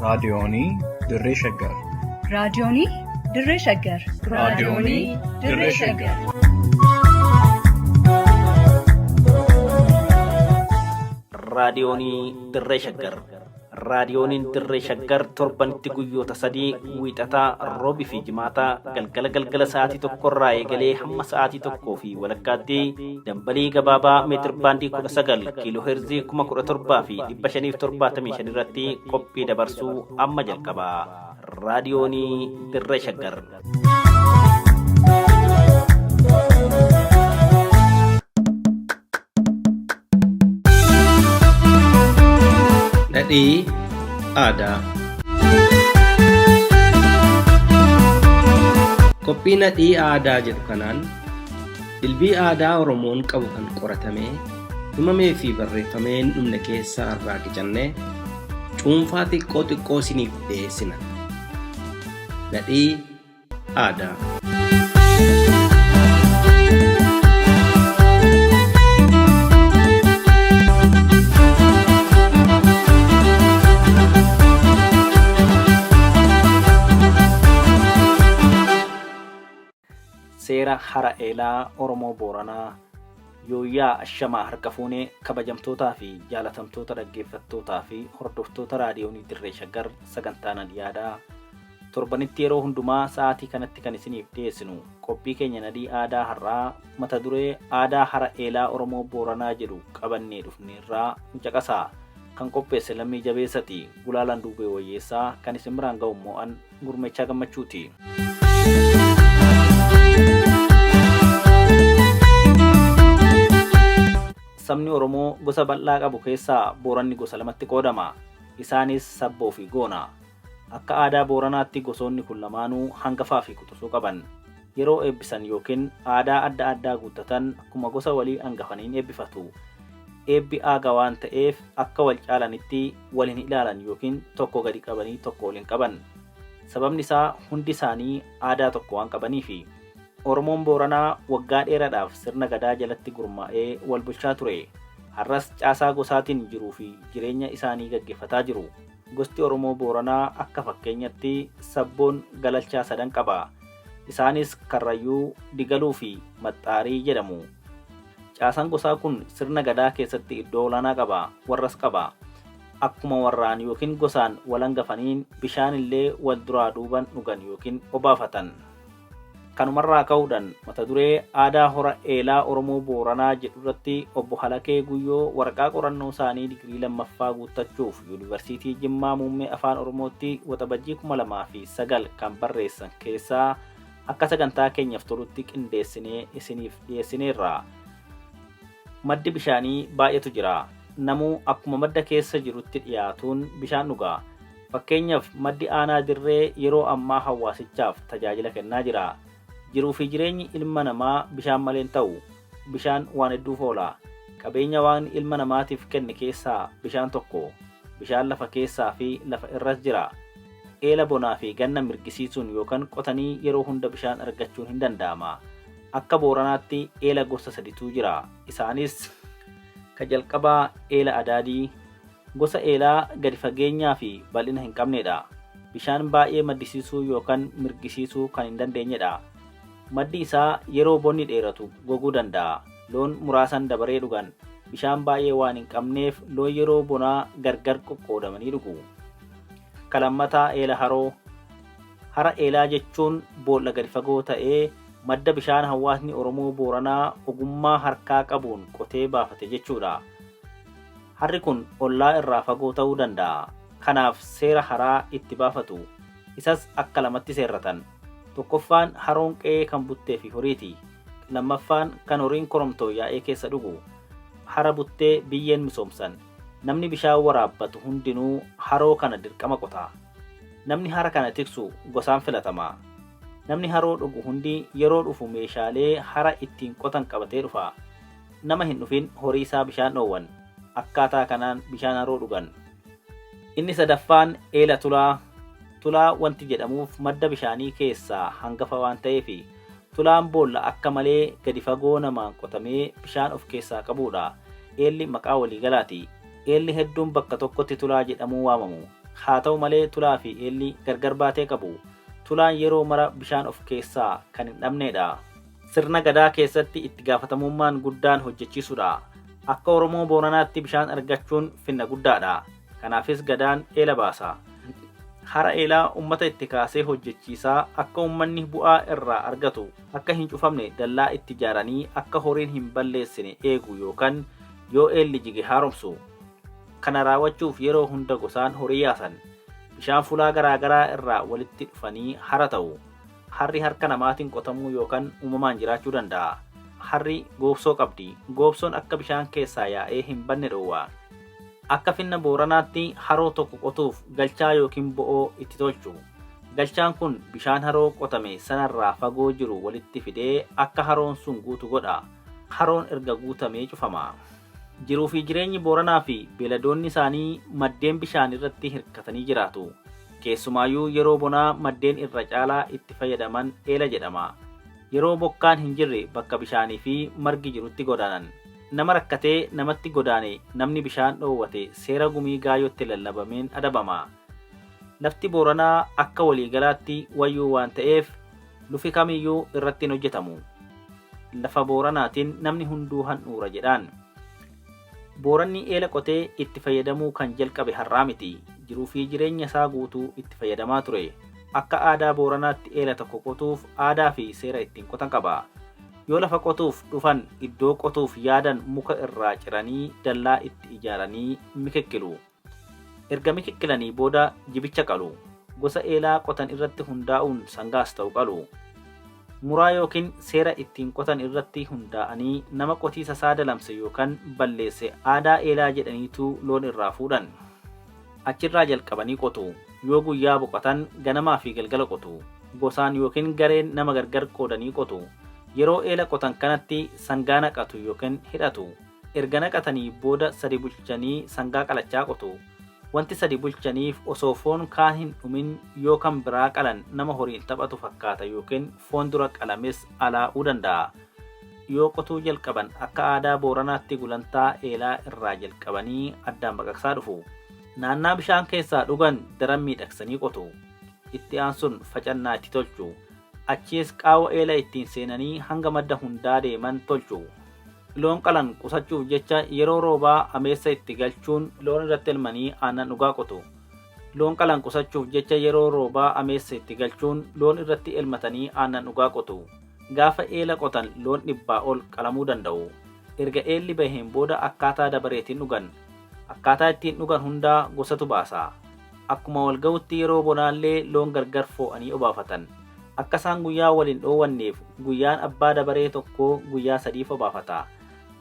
raadiyoonii Dirree Shaggar. raadiyoonii Dirree Shaggar. raadiyoonii Dirree Shaggar. raadiyoonii Dirree Shaggar. Raadiyooniin Dirree Shaggar torbanitti guyyoota sadii wiixataa roobii fi jimaataa galgala sa'aatii tokkorraa eegalee hamma sa'aatii tokkoo fi walakkaatti dambalii gabaabaa meetir baandii 19 kiiloo heerzii 17,575 irratti qophii dabarsuu amma jalqaba. Raadiyoonii Dirree Shaggar. Nadhii aadaa. Qophii nadhii aadaa jedhu kanaan dilbii aadaa Oromoon qabu kan qoratamee himamee fi barreeffamee hin dhumne keessaa irraa qicannee cuunfaa xiqqoo isiniif dhiyeessina. Nadhii aadaa. Seera hara eelaa Oromoo Booranaa Yooyyaa Ashamaa harka fuunee kabajamtootaa fi jaalatamtoota dhaggeeffattootaa fi hordoftoota raadiyoonii Dirree Shaggar sagantaa nadhii aadaa torbanitti yeroo hundumaa sa'aatii kanatti kan isiniif dhiyeessinu qophii keenya nadhii aadaa har'aa mata duree aadaa hara eelaa Oromoo Booranaa jedhu qabannee dhufneerraa caqasaa. Kan qopheesse Lammii Jabeessati, Gulaalaan Duubee Wayyeessaa, kan isin biraan ga'u immoo an Gurmechaa Gammachuuti. Sabni Oromoo gosa bal'aa qabu keessaa Booranni gosa lamatti qoodama. Isaanis Sabboo fi Goona. Akka aadaa Booranaatti gosoonni kun lamaanuu hangafaa fi quxisuu qaban. Yeroo eebbisan yookiin aadaa adda addaa guuttatan akkuma gosa walii hangafaniin eebbifatu. Eebbi aaga waan ta'eef akka wal caalanitti wal hin ilaalan yookiin tokko gadi qabanii tokko ol hin qaban. Sababni isaa hundi isaanii aadaa tokko waan qabaniifi. Oromoon Booranaa waggaa dheeraadhaaf sirna gadaa jalatti gurmaa'ee wal bulchaa ture. Har'as caasaa gosaatiin jiruu fi jireenya isaanii gaggeeffataa jiru. Gosti Oromoo Booranaa akka fakkeenyatti Sabboon galalchaa 3 qaba. Isaanis Karrayyuu, Digaluu fi Maxxaarii jedhamu. Caasaan gosaa kun sirna gadaa keessatti iddoo olaanaa qaba. Warras qaba. Akkuma warraan yookiin gosaan wal hangafaniin bishaan illee wal duraa duuban dhugan yookiin obaafatan. Kanumarraa ka'uudhaan mata duree aadaa hora eelaa Oromoo Booranaa jedhu irratti obbo Halakee Guyyoo waraqaa qorannoo isaanii digirii 2ffaa guuttachuuf Yuunivarsiitii Jimmaa Muummee Afaan Oromootti waxabajjii 2009 kan barreessan keessaa akka sagantaa keenyaaf tolutti qindeessinee isiniif dhiyeessineerra. Maddi bishaanii baay'eetu jira. Namuu akkuma madda keessa jirutti dhiyaatuun bishaan dhugaa. Fakkeenyaaf maddi aanaa Dirree yeroo ammaa hawaasichaaf tajaajila kennaa jira. Jiruu fi jireenyi ilma namaa bishaan malee hin ta'u. Bishaan waan hedduuf oola. Qabeenya waan ilma namaatiif kenne keessaa bishaan tokko. Bishaan lafa keessaa fi lafa irras jira. Eela bonaa fi ganna mirgisiisuun yookaan qotanii yeroo hunda bishaan argachuun hin danda'ama. Akka Booranaatti eela gosa 3tu jira. Isaanis ka jalqabaa eela Adaadii, gosa eelaa gadi fageenyaa fi bal'ina hin qabnedha. Bishaan baay'ee maddisiisuu yookaan mirgisiisuu kan hin dandeenyedha. Maddi isaa yeroo bonni dheeratu goguu danda'a. Loon muraasan dabaree dhugan. Bishaan baay'ee waan hin qabneef loon yeroo bonaa gargar qoqqoodamanii dhugu. Kalammataa eela haroo. Hara eelaa jechuun boolla gadi fagoo ta'ee madda bishaan hawaasni Oromoo Booranaa ogummaa harkaa qabuun qotee baafate jechuudha. Harri kun ollaa irraa fagoo ta'uu danda'a. Kanaaf seera haraa itti baafatu. Isas akka lamatti seerratan. Tokkoffaan haroon qe'ee kan buttee fi horiiti. Lammaffaan kan horiin koromtoo yaa'ee keessa dhugu. Hara buttee biyyeen misoomsan. Namni bishaan waraabbatu hundinuu haroo kana dirqama qota. Namni hara kana tiksu gosaan filatama. Namni haroo dhugu hundi yeroo dhufu meeshaalee hara ittiin qotan qabatee dhufa. Nama hin dhufin horii isaa bishaan dhoowwan. Akkaataa kanaan bishaan haroo dhugan. Inni sadaffaan eela tulaa. Tulaa wanti jedhamuuf madda bishaanii keessaa hangafa waan ta'eef tulaan boolla akka malee gadi fagoo namaan qotamee bishaan of keessaa qabudha. Eelli maqaa waliigalaati. Eelli hedduun bakka tokkotti tulaa jedhamuu waamamu. haa ta'u malee tulaa fi eelli gargar baatee qabu. Tulaan yeroo mara bishaan of keessaa kan hin dhabnedha. Sirna gadaa keessatti itti gaafatamummaan guddaan hojjechiisudha. Akka Oromoo Booranaatti bishaan argachuun finna guddaadha. Kanaafis gadaan eela baasa. Hara eelaa uummata itti kaasee hojjechiisaa akka uummanni bu'aa irraa argatu akka hin cufamne dallaa itti ijaaranii akka horiin hin balleessine eegu yookaan yoo eelli jige haaromsu. Kana raawwachuuf yeroo hunda gosaan horii yaasan. Bishaan fulaa garaagaraa irraa walitti dhufanii hara ta'u. Harri harka namaatiin qotamuu yookaan uumamaan jiraachuu danda'a. Harri goobsoo qabdi. Goobsoon akka bishaan keessaa yaa'ee hin banne dhoowwa. Akka finna Booranaatti haroo tokko qotuuf galchaa yookiin bo'oo itti tolchu. Galchaan kun bishaan haroo qotame sanarraa fagoo jiru walitti fidee akka haroon sun guutu godha. Haroon erga guutamee cufama. Jiruu fi jireenyi Booranaa fi beeladoonni isaanii maddeen bishaan irratti hirkatanii jiraatu. Keessumaayyuu yeroo bonaa maddeen irra caalaa itti fayyadaman eela jedhama. Yeroo bokkaan hin jirre bakka bishaanii fi margi jirutti godaanan. Nama rakkatee namatti godaane namni bishaan dhoowwate seera gumii gaayootti lallabameen adabama. Lafti Booranaa akka waliigalaatti wayyuu waan ta'eef lufi kamiyyuu irratti hin hojjetamu. Lafa Booranaatiin namni hunduu handhuura jedhaan. Booranni eela qotee itti fayyadamuu kan jalqabe har'aa miti. Jiruu fi jireenya isaa guutuu itti fayyadamaa ture. Akka aadaa Booranaatti eela tokko qotuuf aadaa fi seera ittiin qotan qaba. Yoo lafa qotuuf dhufan iddoo qotuuf yaadan muka irraa ciranii dallaa itti ijaaranii mikikkilu. Erga mikikkilanii booda jibicha qalu. Gosa eelaa qotan irratti hundaa'uun sangaas ta'u qalu. Muraa yookiin seera ittiin qotan irratti hundaa'anii nama qotiisa isaa dalamse yookaan balleesse aadaa eelaa jedhaniitu loon irraa fuudhan. Achirraa jalqabanii qotu. Yoo guyyaa boqotan ganamaa fi galgala qotu. Gosaan yookiin gareen nama gargar qoodanii qotu. Yeroo eela qotan kanatti sangaa naqatu yookiin hidhatu. Erga naqatanii booda sadi bulchanii sangaa qalachaa qotu. Wanti sadi bulchaniif osoo foon kaan hin dhumin yoo kan biraa qalan nama horiin taphatu fakkaata yookiin foon dura qalames alaa'uu danda'a. Yoo qotuu jalqaban akka aadaa Booranaatti gulantaa eelaa irraa jalqabanii addaan baqaqsaa dhufu. Naannaa bishaan keessaa dhugan daran miidhagsanii qotu. Itti aansuun facannaa itti tolchu. Achiis qaawwa eela ittiin seenanii hanga madda hundaa deeman tolchu. Loon qalan qusachuuf jecha yeroo roobaa ameessa itti galchuun loon irratti elmanii aannan dhugaa qotu. Loon qalan qusachuuf jecha yeroo roobaa ameessa itti galchuun loon irratti elmatanii aannan dhugaa qotu. Gaafa eela qotan loon 100 ol qalamuu danda'u. Erga eelli baheen booda akkaataa dabareetiin dhugan. Akkaataa ittiin dhugan hundaa gosatu baasa. Akkuma walga'utti yeroo bonaallee loon gargar foo'anii obaafatan. Akka isaan guyyaa waliin dhoowwanneef guyyaan abbaa dabaree tokko guyyaa 3 obaafata.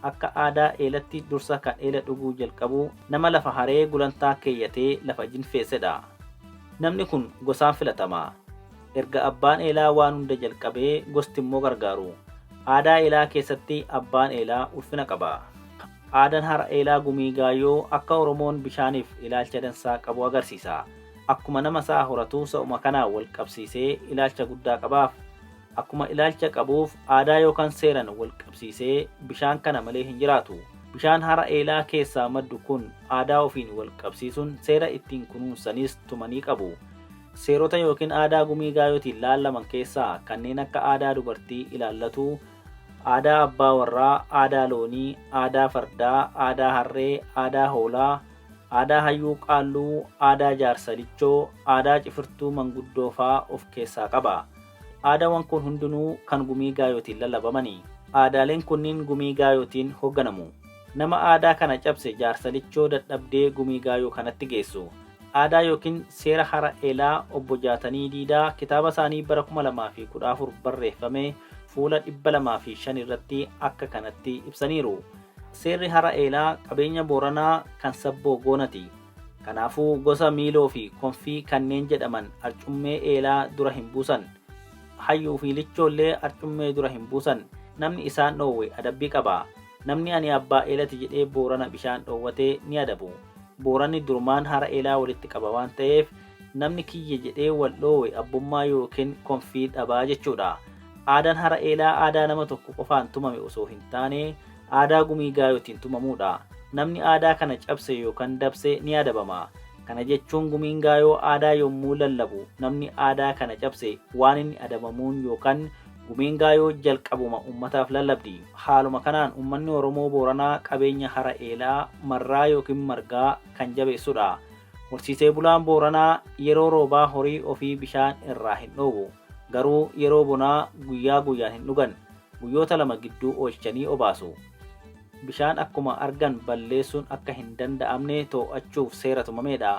Akka aadaa eelatti dursa kan eela dhuguu jalqabu nama lafa haree gulantaa keeyyatee lafa jinfeessedha. Namni kun gosaan filatama. Erga abbaan eelaa waan hunda jalqabee gosti immoo gargaaru. Aadaa eelaa keessatti abbaan eelaa ulfina qaba. Aadaan hara eelaa gumii gaayoo akka Oromoon bishaaniif ilaalcha dansaa qabu agarsiisa. Akkuma nama isaa horatu sa'uma kanaa wal qabsiisee ilaalcha guddaa qabaaf. Akkuma ilaalcha qabuuf aadaa yookaan seeran wal qabsiisee bishaan kana malee hin jiraatu. Bishaan hara eelaa keessaa maddu kun aadaa ofiin wal qabsiisuun seera ittiin kunuunsanis tumanii qabu. Seerota yookiin aadaa gumii gaayootiin laallaman keessaa kanneen akka aadaa dubartii ilaallatu, aadaa abbaa warraa, aadaa loonii, aadaa fardaa, aadaa harree, aadaa hoolaa, aadaa hayyuu qaalluu, aadaa jaarsalichoo, aadaa cifirtuu manguddoo fa'aa of keessaa qaba. Aadaawwan kun hundinuu kan gumii gaayootiin lallabamanii. Aadaaleen kunniin gumii gaayootiin hoogganamu. Nama aadaa kana cabse jaarsalichoo dadhabdee gumii gaayoo kanatti geessu. Aadaa yookiin seera hara eelaa obbo Jaatanii Diidaa kitaaba isaanii bara 2014 barreeffame fuula 205 irratti akka kanatti ibsaniiru. Seerri hara eelaa qabeenya Booranaa kan sabboo goonati. Kanaafuu gosa miiloo fi konfii kanneen jedhaman arcummee eelaa dura hin buusan. Hayyuu fi lichoollee arcummee dura hin buusan. Namni isaan dhoowwe adabbii qaba. Namni ani abbaa eelati jedhee Boorana bishaan dhoowwatee ni adabu. Booranni durmaan hara eelaa walitti qaba waan ta'eef namni kiyye jedhee wal dhoowwe abbummaa yookiin konfii dhabaa jechuudha. Aadaan hara eelaa aadaa nama tokko qofaan tumame osoo hin taane aadaa gumii gaayootiin tumamuudha. Namni aadaa kana cabse yookaan dabse ni adabama. Kana jechuun gumiin gaayoo aadaa yommuu lallabu namni aadaa kana cabse waan inni adabamuun yookaan gumiin gaayoo jalqabuma ummataaf lallabdi. Haaluma kanaan ummanni Oromoo Booranaa qabeenya hara eelaa marraa yookiin margaa kan jabeessudha. Horsiisee bulaan Booranaa yeroo roobaa horii ofii bishaan irraa hin dhoobu. Garuu yeroo bonaa guyyaa guyyaan hin dhugan. Guyyoota 2 gidduu oolchanii obaasu. Bishaan akkuma argan balleessuun akka hin danda'amne to'achuuf seera tumameedha.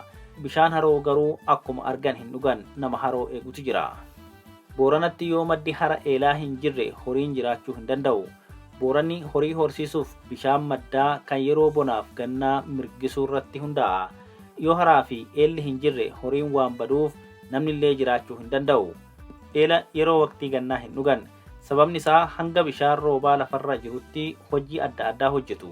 Bishaan haroo garuu akkuma argan hin dhugan nama haroo eegutu jira. Booranatti yoo maddi hara eelaa hin jirre horiin jiraachuu hin danda'u. Booranni horii horsiisuuf bishaan maddaa kan yeroo bonaaf gannaa mirgisuu irratti hundaa'a. Yoo haraa fi eelli hin jirre horiin waan baduuf namni illee jiraachuu hin danda'u. Eela yeroo waqtii gannaa hin dhugan. Sababni isaa hanga bishaan roobaa lafarra jirutti hojii adda addaa hojjetu.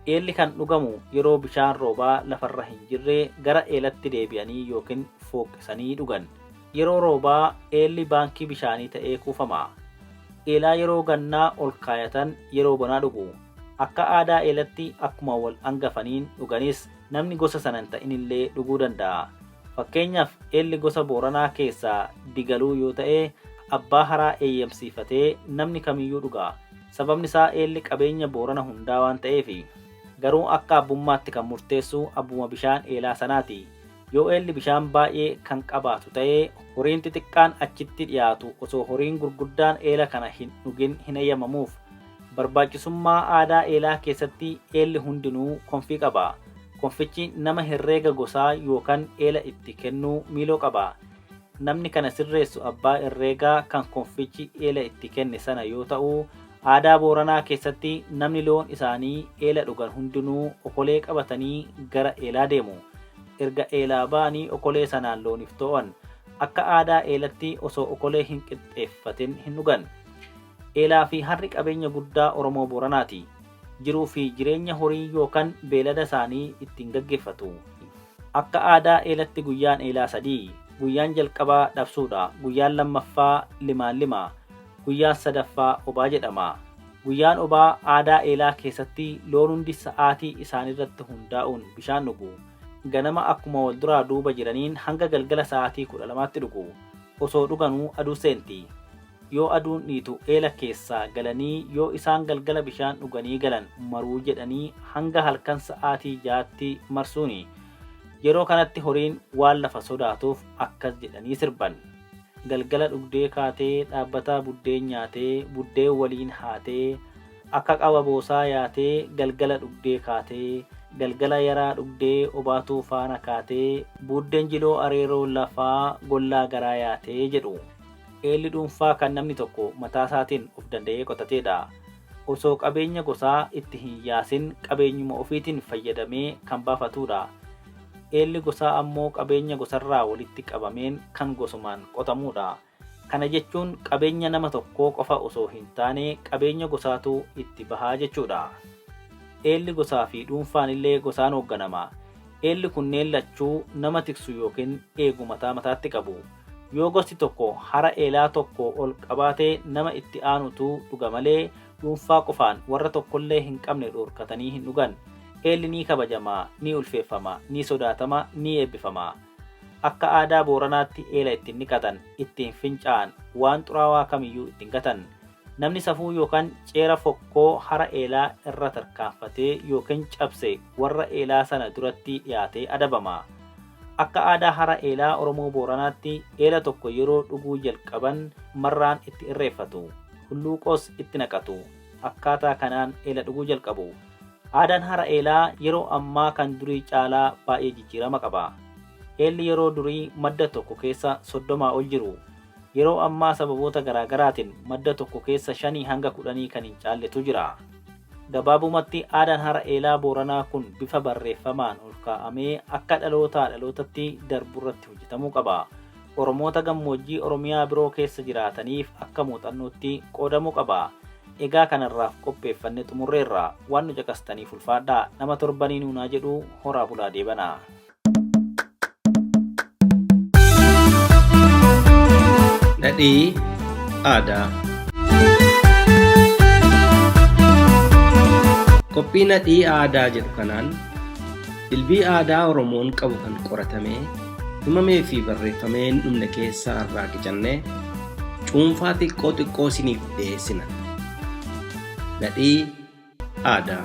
Eelli kan dhugamu yeroo bishaan roobaa lafarra hin jirre gara eelatti deebi'anii yookiin fooqqisanii dhugan. Yeroo roobaa eelli baankii bishaanii ta'ee kuufama. Eelaa yeroo gannaa ol kaayatan yeroo bonaa dhugu. Akka aadaa eelatti akkuma wal hangafaniin dhuganis namni gosa sana hin ta'in illee dhuguu danda'a. Fakkeenyaaf eelli gosa Booranaa keessaa Digaluu yoo ta'e abbaa haraa eeyyamsiifatee namni kamiyyuu dhuga. Sababni isaa eelli qabeenya Boorana hundaa waan ta'eef. Garuu akka abbummaatti kan murteessu abbuma bishaan eelaa sanaati. Yoo eelli bishaan baay'ee kan qabaatu ta'ee horiin xixiqqaan achitti dhiyaatu osoo horiin gurguddaan eela kana hin dhugin hin eeyyamamuuf. Barbaachisummaa aadaa eelaa keessatti eelli hundinuu konfii qaba. Konfichi nama herreega gosaa yookaan eela itti kennuu miiloo qaba. Namni kana sirreessu abbaa herreegaa kan konfichi eela itti kenne sana yoo ta'u, aadaa Booranaa keessatti namni loon isaanii eela dhugan hundinuu okolee qabatanii gara eelaa deemu. Erga eelaa ba'anii okolee sanaan looniif to'an akka aadaa eelatti osoo okolee hin qixxeeffatin hin dhugan. Eelaa fi harri qabeenya guddaa Oromoo Booranaati. Jiruu fi jireenya horii yookaan beelada isaanii ittiin gaggeeffatu. Akka aadaa eelatti guyyaan eelaa 3. Guyyaan jalqabaa dhabsuudha. Guyyaan lammaffaa limaan. Guyyaan sadaffaa obaa jedhama. Guyyaan obaa aadaa eelaa keessatti loon hundi sa'aatii isaanirratti hundaa'uun bishaan dhugu. Ganama akkuma wal duraa duuba jiraniin hanga galgala sa'aatii 12tti dhugu. Osoo dhuganuu aduu seenti. Yoo aduun dhiitu eela keessaa galanii yoo isaan galgala bishaan dhuganii galan maruu jedhanii hanga halkan sa'aatii 6tti marsuuni. Yeroo kanatti horiin waan lafa sodaatuuf akkas jedhanii sirban. Galgala dhugdee kaatee dhaabbataa buddeen nyaatee buddeen waliin haatee akka qaba boosaa yaatee galgala dhugdee kaatee galgala yaraa dhugdee obaatuu faana kaatee buddeen jiloo areeroo lafaa gollaa garaa yaatee jedhu. Eelli dhuunfaa kan namni tokko mataa isaatiin of danda'ee qotateedha. Osoo qabeenya gosaa itti hin yaasin qabeenyuma ofiitiin fayyadamee kan baafatudha. Eelli gosaa ammoo qabeenya gosarraa walitti qabameen kan gosumaan qotamudha. Kana jechuun qabeenya nama tokkoo qofa osoo hin taane qabeenya gosaatu itti bahaa jechuudha. Eelli gosaa fi dhuunfaan illee gosaan hoogganama. Eelli kunneen lachuu nama tiksu yookiin eegu mataa mataatti qabu. Yoo gosti tokko hara eelaa tokko ol qabaatee nama itti aanutu dhuga malee dhuunfaa qofaan warra tokkollee hin qabne dhorkatanii hin dhugan. Eelli ni kabajama, ni ulfeeffama, ni sodaatama, ni eebbifama. Akka aadaa Booranaatti eela ittiin niqatan, ittiin fincaa'an, waan xuraawaa kamiyyuu ittiin gatan. Namni safuu yookaan ceera fokkoo hara eelaa irra tarkaanfatee yookiin cabse warra eelaa sana duratti dhiyaatee adabama. Akka aadaa hara eelaa Oromoo Booranaatti eela tokko yeroo dhuguu jalqaban marraan itti irreeffatu. Hulluuqoos itti naqatu. Akkaataa kanaan eela dhuguu jalqabu. Aadaan hara eelaa yeroo ammaa kan durii caalaa baay'ee jijjiirama qaba. Eelli yeroo durii madda tokko keessa 30 ol jiru. Yeroo ammaa sababoota garaagaraatiin madda tokko keessa 5 hanga 10 kan hin caalletu jira. Gabaabumatti aadaan hara eelaa Booranaa kun bifa barreeffamaan ol kaa'amee akka dhalootaa dhalootatti darburratti hojjetamuu qaba. Oromoota gammoojjii Oromiyaa biroo keessa jiraataniif akka muuxannootti qoodamuu qaba. Egaa kanarraaf qopheeffanne xumurreerra. Waan nu caqastaniif ulfaadhaa. Nama torbanii nuunaa jedhu horaa bulaa deebanaa. Nadhii aadaa. Qophii nadhii aadaa jedhu kanaan Dilbii aadaa Oromoon qabu kan qoratamee himamee fi barreeffamee hin dhumne keessaa irraa qicannee cuunfaa xiqqoo isiniif dhiyeessina. Nadhii aadaa.